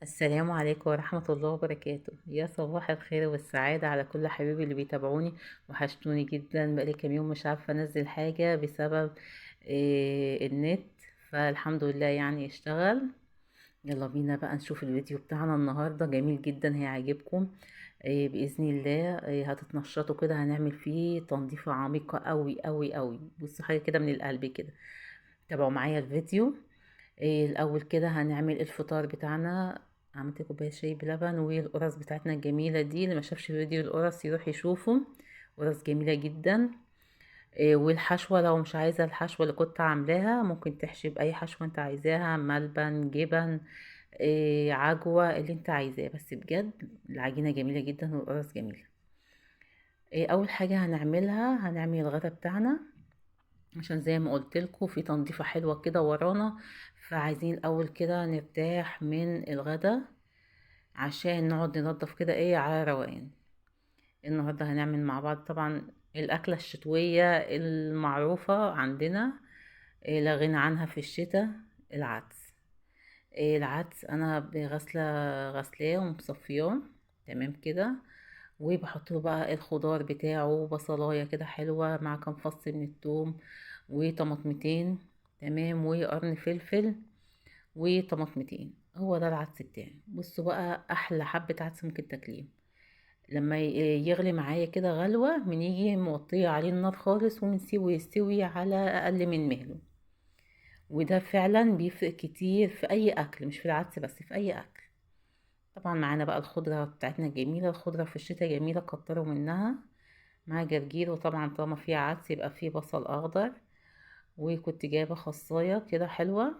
السلام عليكم ورحمة الله وبركاته. يا صباح الخير والسعادة على كل حبايبي اللي بيتابعوني. وحشتوني جدا، بقالي كام يوم مش عارفة انزل حاجة بسبب النت. فالحمد لله يعني اشتغل. يلا بينا بقى نشوف الفيديو بتاعنا النهاردة، جميل جدا هيعجبكم. بإذن الله هتتنشطوا كده، هنعمل فيه تنظيفة عميقة قوي قوي قوي. بصوا حاجة كده من القلب كده. تابعوا معايا الفيديو. الاول كده هنعمل الفطار بتاعنا. عملت كوبايه شاي بلبن، والقرص بتاعتنا الجميله دي، اللي ما شافش فيديو القرص يروح يشوفه. قرص جميله جدا. والحشوه لو مش عايزه الحشوه اللي كنت عاملاها، ممكن تحشي باي حشوه انت عايزاها، ملبن، جبن، عجوه، اللي انت عايزاه. بس بجد العجينه جميله جدا والقرص جميله. اول حاجه هنعملها، هنعمل الغدا بتاعنا. عشان زي ما قلت لكم في تنظيفة حلوة كده ورانا. فعايزين الاول كده نرتاح من الغدا، عشان نقعد ننظف كده ايه على روقان. النهارده هنعمل مع بعض طبعا الأكلة الشتوية المعروفة عندنا، لا غنى عنها في الشتاء. العدس. العدس انا غسلاه ومصفياه. تمام كده. وبحط له بقى الخضار بتاعه، بصلايه كده حلوه مع كام فص من الثوم، وطماطمتين. تمام، وقرن فلفل، وطماطمتين. هو ده العدس بتاعي. بصوا بقى، احلى حبه عدس ممكن تاكليه لما يغلي معايا كده غلوه، بنيجي موطيه عليه النار خالص ونسيبه يستوي على اقل من مهله. وده فعلا بيفرق كتير في اي اكل، مش في العدس بس، في اي اكل. طبعا معانا بقى الخضرة بتاعتنا الجميلة. الخضرة في الشتاء جميلة، كتروا منها. مع جرجير، وطبعا طالما فيها عدس يبقى فيه بصل اخضر. وكنت جايبة خصاية كده حلوة،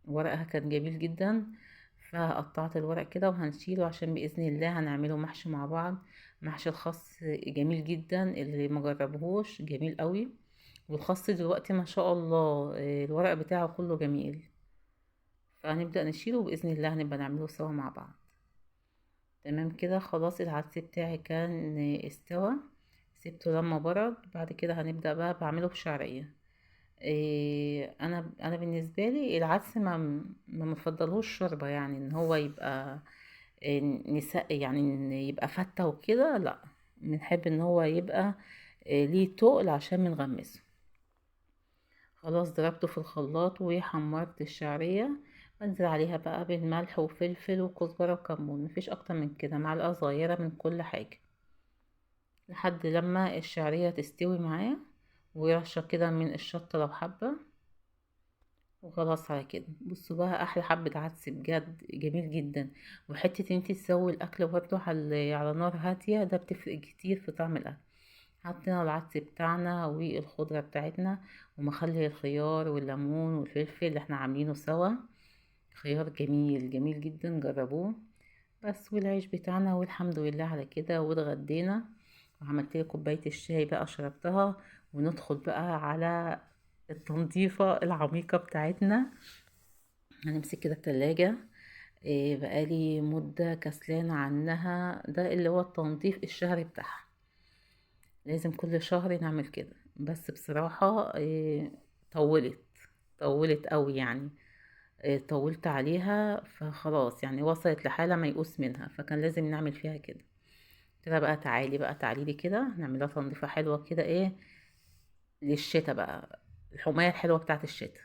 ورقها كان جميل جدا. فقطعت الورق كده وهنشيله، عشان بإذن الله هنعمله محشي مع بعض. محشي الخس جميل جدا، اللي مجربهوش جميل قوي. والخس دلوقتي ما شاء الله الورق بتاعه كله جميل. فهنبدأ نشيله، وبإذن الله هنبقى نعمله سوا مع بعض. تمام كده، خلاص العدس بتاعي كان استوى. سيبته لما برد. بعد كده هنبدأ بقى بعمله بشعرية. انا بالنسبة لي العدس ما مفضلهوش شوربة، يعني ان هو يبقى نساء، يعني إن يبقى فتة وكده، لا. بنحب ان هو يبقى ليه تقل عشان منغمسه. خلاص ضربته في الخلاط وحمرت الشعرية. بنزل عليها بقى بالملح وفلفل وكزبرة وكمون، مفيش اكتر من كده، معلقة صغيرة من كل حاجة، لحد لما الشعرية تستوي معاه. ورشة كده من الشطة لو حابة. وخلاص على كده. بصوا بقى، احلى حبة عدس بجد جميل جدا. وحتة انتي تسوي الاكل برضه على نار هادية، ده بتفرق كتير في طعم الاكل. حطينا العدس بتاعنا والخضرة بتاعتنا، ومخلي الخيار والليمون والفلفل اللي احنا عاملينه سوا. خيار جميل جميل جدا، جربوه. بس والعيش بتاعنا، والحمد لله على كده، واتغدينا. وعملت لي كوباية الشاي بقى شربتها. وندخل بقى على التنظيفة العميقة بتاعتنا. هنمسك كده التلاجة. بقالي مدة كسلانة عنها، ده اللي هو التنظيف الشهري بتاعها. لازم كل شهر نعمل كده. بس بصراحة طولت طولت قوي يعني. طولت عليها، فخلاص يعني وصلت لحالة ميؤوس منها، فكان لازم نعمل فيها كده. قلت لها بقى تعالي بقى، تعالي لي كده نعملها تنظيفة حلوة كده، ايه للشتا بقى. الحماية الحلوة بتاعت الشتا.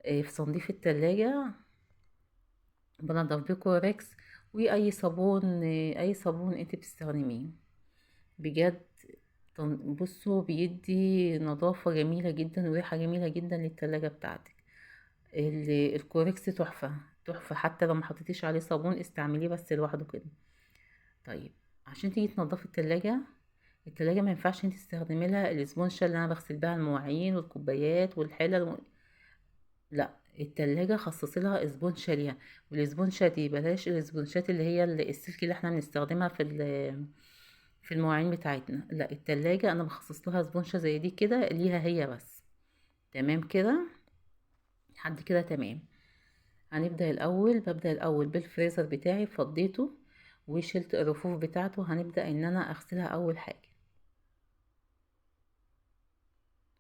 في تنظيف التلاجة بنضف بكوركس. واي صابون، اي صابون انت بتستخدميه. بجد. بصوا بيدي نظافة جميلة جدا وريحة جميلة جدا للتلاجة بتاعتك. الكوركس تحفة. تحفة، حتى لو ما حطيتيش عليه صابون استعمليه بس لوحده كده. طيب. عشان تيجي تنضفي التلاجة ما ينفعش انت تستخدمي لها الاسبونشة اللي انا بغسل بيها المواعين والكوبايات والحلل. لا، التلاجة خصصي لها اسبونشة ليها. والاسبونشة دي بلاش الاسبونشات اللي هي السلك اللي احنا بنستخدمها في المواعين بتاعتنا. لا، التلاجة انا بخصص لها اسبونشة زي دي كده ليها هي بس. تمام كده. لحد كده تمام. ببدأ الأول بالفريزر بتاعي، فضيته وشلت الرفوف بتاعته. هنبدأ إن أنا أغسلها أول حاجة.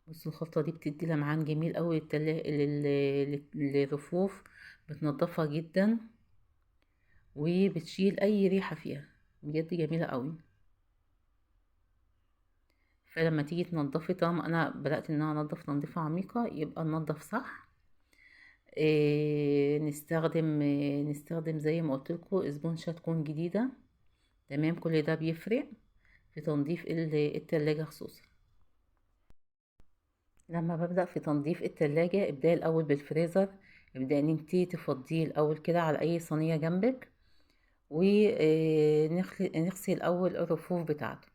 بصوا الخلطة دي بتدي لمعان جميل أوي للرفوف. بتنضفها جدا. وبتشيل اي ريحة فيها، بجد جميلة قوي. فلما تيجي تنضفي، طالما انا بدأت ان انا انضف تنظيفة عميقة، يبقى ننضف صح. نستخدم زي ما قلت لكم اسبونشة تكون جديدة. تمام، كل ده بيفرق في تنظيف التلاجة خصوصا. لما ببدأ في تنظيف التلاجة، ابدأي الأول بالفريزر. ابدأ ان انتي تفضيه الأول كده على أي صينية جنبك، ونغسل الأول الرفوف بتاعته.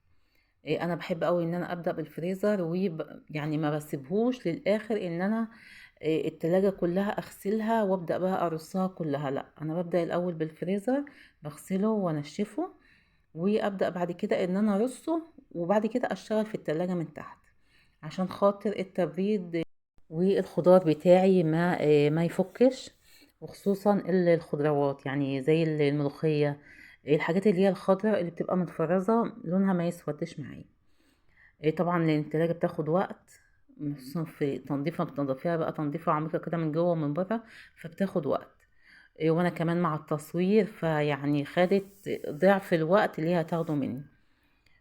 انا بحب قوي ان انا ابدا بالفريزر، يعني ما بسيبهوش للاخر ان انا التلاجة كلها اغسلها وابدا بقى ارصها كلها. لا، انا ببدا الاول بالفريزر، بغسله وانشفه، وابدا بعد كده ان انا ارصه، وبعد كده اشتغل في التلاجة من تحت عشان خاطر التبريد، والخضار بتاعي ما يفكش. وخصوصا الخضروات، يعني زي الملوخية، الحاجات اللي هي الخضراء اللي بتبقى متفرزة لونها ما يسودش معايا. طبعا لان التلاجة بتاخد وقت، خصوصا في تنظيفها، بتنضفيها بقى تنظيفة عميقة كده من جوه ومن بره، فبتاخد وقت. وانا كمان مع التصوير، فيعني خدت ضعف الوقت اللي هي هتاخده مني.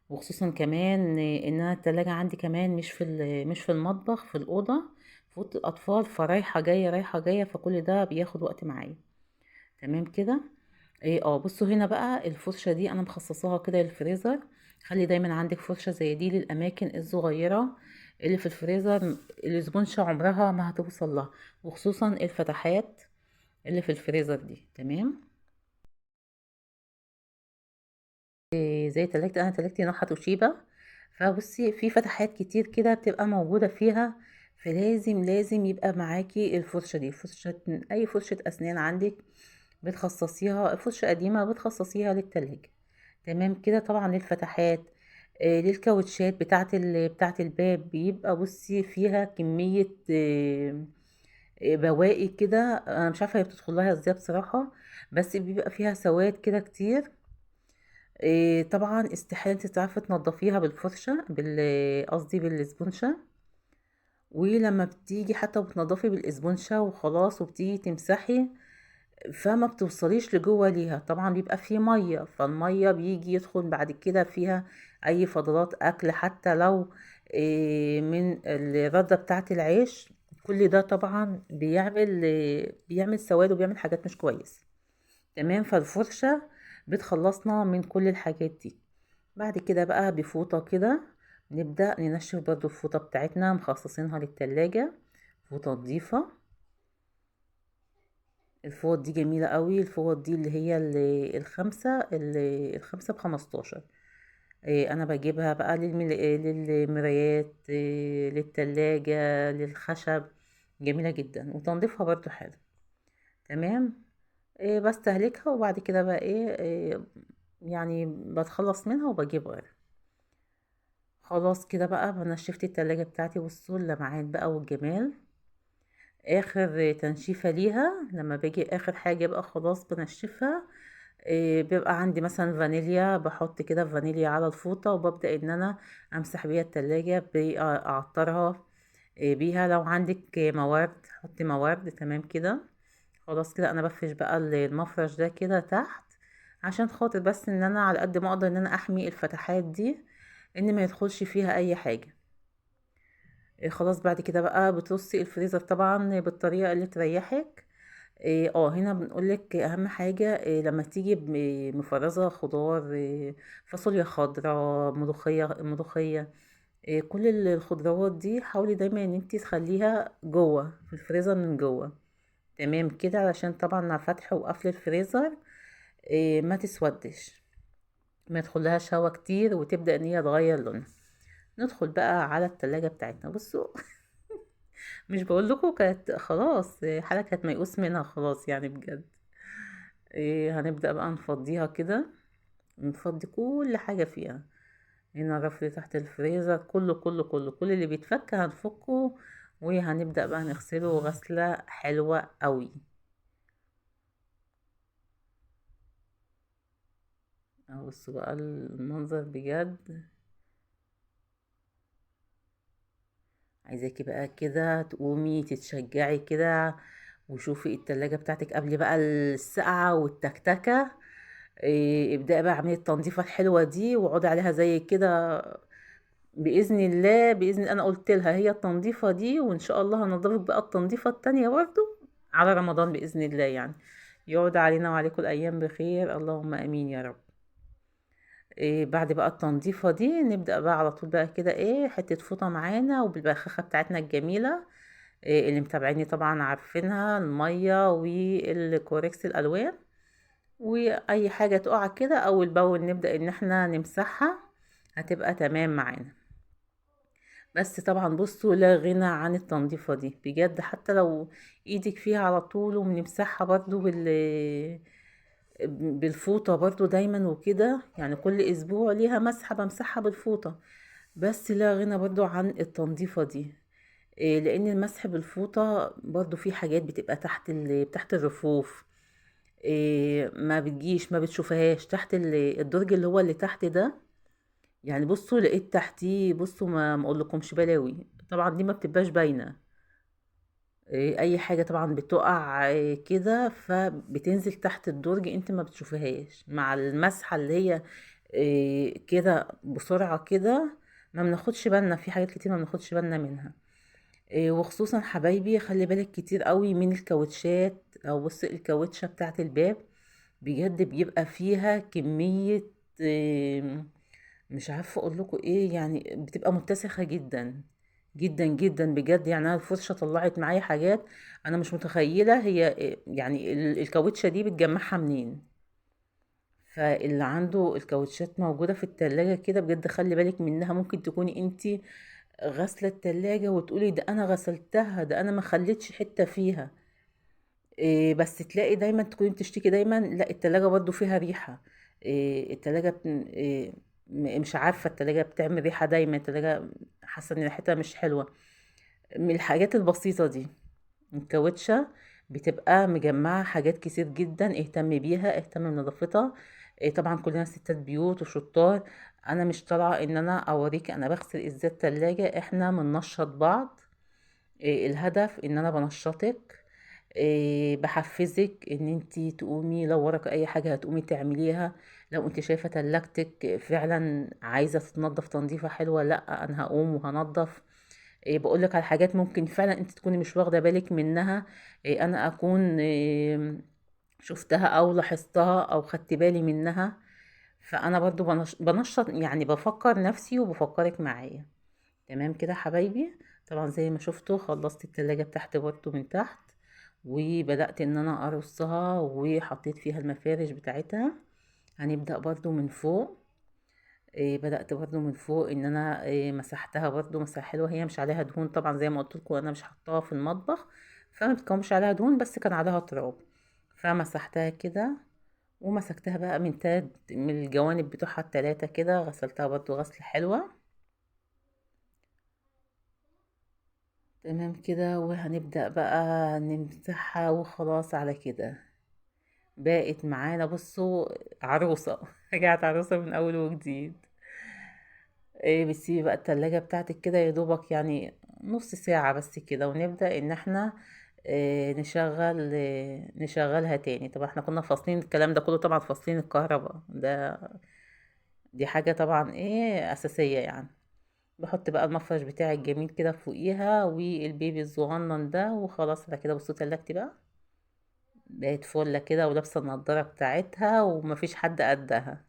وخصوصا كمان ان انا التلاجة عندي كمان مش في المطبخ، في الأوضة، في أوضة الأطفال، فرايحة جاية رايحة جاية، فكل ده بياخد وقت معايا. تمام كده. بصوا هنا بقى، الفرشة دي انا مخصصاها كده للفريزر. خلي دايما عندك فرشة زي دي للأماكن الصغيرة اللي في الفريزر، الاسبونشة عمرها ما هتوصل لها، وخصوصا الفتحات اللي في الفريزر دي. تمام. زي تلاجتي، انا تلاجتي نوعها توشيبا، فبصي في فتحات كتير كده بتبقى موجودة فيها، فلازم يبقى معاكي الفرشة دي، اي فرشة اسنان عندك بتخصصيها، فرشة قديمة بتخصصيها للتلاجة. تمام كده. طبعا للفتحات، للكاوتشات بتاعة الباب، بيبقى بصي فيها كمية بواقي كده، انا مش عارفة هي بتدخل لها ازاي بصراحة، بس بيبقى فيها سواد كده كتير. طبعا استحالة انت تعرفي تنضفيها بالفرشة، قصدي بالاسبونشة. ولما بتيجي حتى بتنضفي بالاسبونشة وخلاص، وبتيجي تمسحي، فما بتوصليش لجوه ليها، طبعا بيبقى فيه مية، فالمية بيجي يدخل بعد كده فيها اي فضلات اكل، حتى لو من الردة بتاعة العيش. كل ده طبعا بيعمل سواد، وبيعمل حاجات مش كويسة. تمام. فالفرشة بتخلصنا من كل الحاجات دي. بعد كده بقى بفوطة كده نبدأ ننشف برضو الفوطة بتاعتنا، مخصصينها للتلاجة، فوطة نظيفة. الفوط دي جميلة قوي، الفوط دي اللي هي الخمسة ب15. انا بجيبها بقى للمرايات، للتلاجة، للخشب. جميلة جدا، وتنظيفها برضو حلو. تمام. بستهلكها، وبعد كده بقى يعني بتخلص منها وبجيب غيرها. خلاص كده بقى، انا شفت التلاجة بتاعتي، بصوا اللمعان بقى والجمال. اخر تنشيفة ليها لما باجي اخر حاجة بقى خلاص بنشفها، بيبقى عندي مثلا فانيليا، بحط كده فانيليا على الفوطة، وببدأ ان انا امسح بيها التلاجة، اعطرها بيها. لو عندك موارد حطي موارد. تمام كده. خلاص كده انا بفرش بقى المفرش ده كده تحت، عشان خاطر بس ان انا على قد ما اقدر ان انا احمي الفتحات دي، ان ما يدخلش فيها اي حاجة. خلاص بعد كده بقى بترصي الفريزر طبعا بالطريقة اللي تريحك. هنا بنقولك اهم حاجة، لما تيجي مفرزة خضار، فاصوليا خضراء، ملوخية، كل الخضروات دي حاولي دايما ان انتي تخليها جوه في الفريزر من جوه. تمام كده، علشان طبعا مع فتح وقفل الفريزر ما تسودش، ما يدخلهاش هوا كتير وتبدأ ان هي تغير لونها. ندخل بقى على التلاجة بتاعتنا. بصوا مش بقول لكم كانت خلاص حالة كانت ميؤوس منها خلاص يعني بجد. هنبدأ بقى نفضيها كده، نفضي كل حاجة فيها. هنا الرف اللي تحت الفريزر كل اللي بيتفك هنفكه، وهنبدأ بقى نغسله غسلة حلوة قوي. بصوا بقى المنظر بجد. عايزاكي بقى كده تقومي تتشجعي كده، وشوفي التلاجة بتاعتك قبل بقى السقعة والتكتكة، ابدأي بقى اعملي التنظيفة الحلوة دي واقعدي عليها زي كده. بإذن الله، بإذن أنا قلت لها هي التنظيفة دي، وإن شاء الله هنضيفك بقى التنظيفة التانية برضو على رمضان بإذن الله يعني. يعود علينا وعليكم الأيام بخير، اللهم آمين يا رب. بعد بقى التنظيفة دي نبدأ بقى على طول بقى كده حتة فوطة معانا وبالبخاخة بتاعتنا الجميلة. اللي متابعيني طبعا عارفينها، المية والكوريكس الألوان، وأي حاجة تقع كده أول بأول نبدأ إن احنا نمسحها، هتبقى تمام معانا. بس طبعا بصوا لا غنى عن التنظيفة دي بجد، حتى لو ايدك فيها على طول وبنمسحها برضو بالفوطة برضو دايما وكده، يعني كل اسبوع ليها مسحة بمسحها بالفوطة. بس لا غنى برضو عن التنظيفة دي. لان المسح بالفوطة برضو في حاجات بتبقى تحت الرفوف. ما بتجيش ما بتشوفهاش تحت الدرج اللي هو اللي تحت ده. يعني بصوا لقيت تحتيه، بصوا ما اقولكمش بلاوي، طبعا دي ما بتبقاش باينه. اي حاجه طبعا بتقع كده فبتنزل تحت الدرج، انت ما بتشوفهاش مع المسحه اللي هي كده بسرعه كده. ما بناخدش بالنا في حاجات كتير، ما بناخدش بالنا منها. وخصوصا حبايبي خلي بالك كتير قوي من الكاوتشات، او بص الكاوتشه بتاعه الباب بجد بيبقى فيها كميه مش عارفه اقول لكم ايه، يعني بتبقى متسخه جدا جدا جدا بجد. يعني انا الفرشه طلعت معايا حاجات انا مش متخيله هي يعني الكاوتشه دي بتجمعها منين. فاللي عنده الكاوتشات موجوده في التلاجة كده بجد خلي بالك منها، ممكن تكوني انتي غاسله التلاجة وتقولي ده انا غسلتها، ده انا ما خليتش حته فيها. بس تلاقي دايما تكوني بتشتكي دايما لا التلاجة برضو فيها ريحة. التلاجة مش عارفة التلاجة بتعمل ريحة دايما، التلاجة حاسة ان ريحتها مش حلوة. من الحاجات البسيطة دي الكاوتشة بتبقى مجمعة حاجات كتير جدا، اهتم بيها اهتم بنظافتها. طبعا كلنا ستات بيوت وشطار. انا مش طالعة ان انا اوريك انا بغسل ازاي التلاجة، احنا بننشط بعض. الهدف ان انا بنشطك. بحفزك ان انتي تقومي لو وراك اي حاجة هتقومي تعمليها. لو انت شايفة تلاجتك فعلا عايزة تتنضف تنظيفة حلوة، لا انا هقوم وهنضف. بقولك على حاجات ممكن فعلا انت تكوني مش واخدة بالك منها. انا اكون شفتها او لاحظتها او خدت بالي منها. فانا برضو بنشط يعني بفكر نفسي وبفكرك معايا. تمام كده حبايبي. طبعا زي ما شفتوا خلصت التلاجة بتاعتي برضو من تحت، وبدأت ان انا ارصها وحطيت فيها المفارش بتاعتها. هنبدأ برضو من فوق. بدأت برضو من فوق ان انا مسحتها برضو مسح حلوة، هي مش عليها دهون طبعا زي ما قلت لكم انا مش حطاها في المطبخ، فما بتكونش عليها دهون بس كان عليها تراب. فمسحتها كده ومسكتها بقى من الجوانب بتوعها التلاتة كده، غسلتها برضو غسلة حلوة. تمام كده وهنبدأ بقى نمسحها وخلاص على كده. بقت معانا بصوا عروسة رجعت عروسة من أول وجديد. بتسيبي بقى التلاجة بتاعتك كده يا دوبك يعني نص ساعة بس كده، ونبدأ ان احنا نشغلها تاني. طبعا احنا كنا فاصلين الكلام ده كله، طبعا فاصلين الكهرباء ده، دي حاجة طبعا أساسية يعني. بحط بقى المفرش بتاعي الجميل كده فوقيها والبيبي الصغنن ده وخلاص على كده. بصوا تلاجتي بقى بقت فله كده ولابسه النضاره بتاعتها ومفيش حد قدها.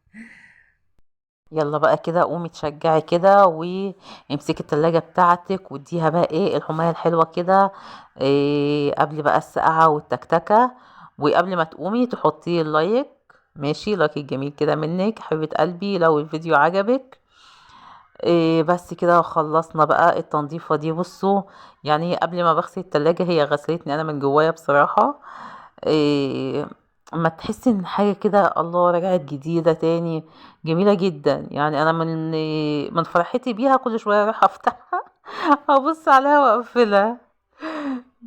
يلا بقى كده قومي تشجعي كده وامسكي التلاجة بتاعتك واديها بقى الحماية الحلوة كده. قبل بقى السقعة والتكتكة، وقبل ما تقومي تحطي اللايك. ماشي لايك الجميل كده منك حبيبة قلبي لو الفيديو عجبك. بس كده خلصنا بقى التنظيفة دي. بصوا يعني قبل ما بغسل التلاجة هي غسلتني انا من جوايا بصراحة. إيه اما تحسي ان حاجة كده الله رجعت جديدة تاني، جميلة جدا. يعني انا من فرحتي بيها كل شوية اروح افتحها ابص عليها واقفلها.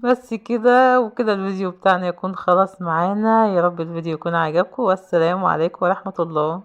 بس كده وكده الفيديو بتاعنا يكون خلاص معانا. يا رب الفيديو يكون عجبكم، والسلام عليكم ورحمة الله.